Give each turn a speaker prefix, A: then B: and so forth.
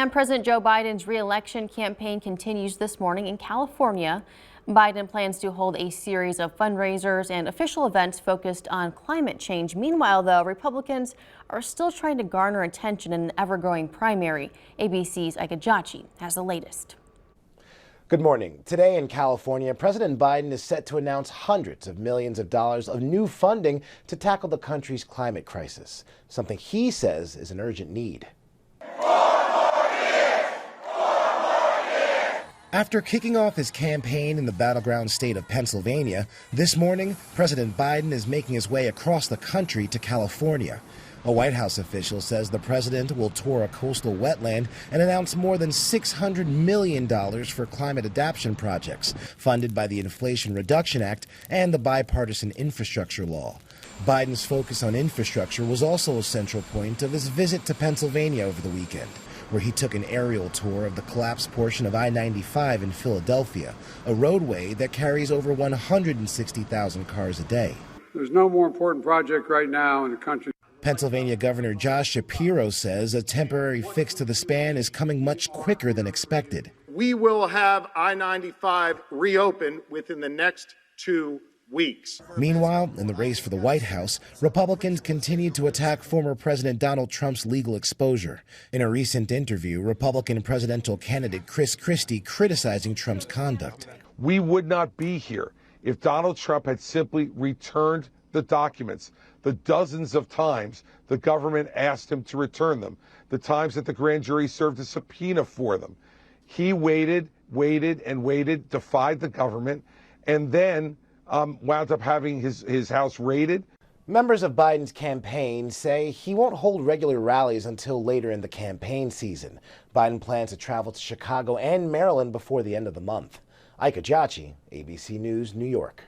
A: And President Joe Biden's re-election campaign continues this morning in California. Biden plans to hold a series of fundraisers and official events focused on climate change. Meanwhile, though, Republicans are still trying to garner attention in an ever-growing primary. ABC's Ika Jachi has the latest.
B: Good morning. Today in California, President Biden is set to announce hundreds of millions of dollars of new funding to tackle the country's climate crisis, something he says is an urgent need. After kicking off his campaign in the battleground state of Pennsylvania, this morning, President Biden is making his way across the country to California. A White House official says the president will tour a coastal wetland and announce more than $600 million for climate adaptation projects funded by the Inflation Reduction Act and the bipartisan infrastructure law. Biden's focus on infrastructure was also a central point of his visit to Pennsylvania over the weekend, where he took an aerial tour of the collapsed portion of I-95 in Philadelphia, a roadway that carries over 160,000 cars a day.
C: There's no more important project right now in the country.
B: Pennsylvania Governor Josh Shapiro says a temporary fix to the span is coming much quicker than expected.
D: We will have I-95 reopen within the next 2 weeks.
B: Meanwhile, in the race for the White House, Republicans continue to attack former President Donald Trump's legal exposure. In a recent interview, Republican presidential candidate Chris Christie criticizing Trump's conduct.
E: We would not be here if Donald Trump had simply returned the documents. The dozens of times the government asked him to return them, the times that the grand jury served a subpoena for them. He waited, defied the government, and then wound up having his house raided.
B: Members of Biden's campaign say he won't hold regular rallies until later in the campaign season. Biden plans to travel to Chicago and Maryland before the end of the month. Ika Jachi, ABC News, New York.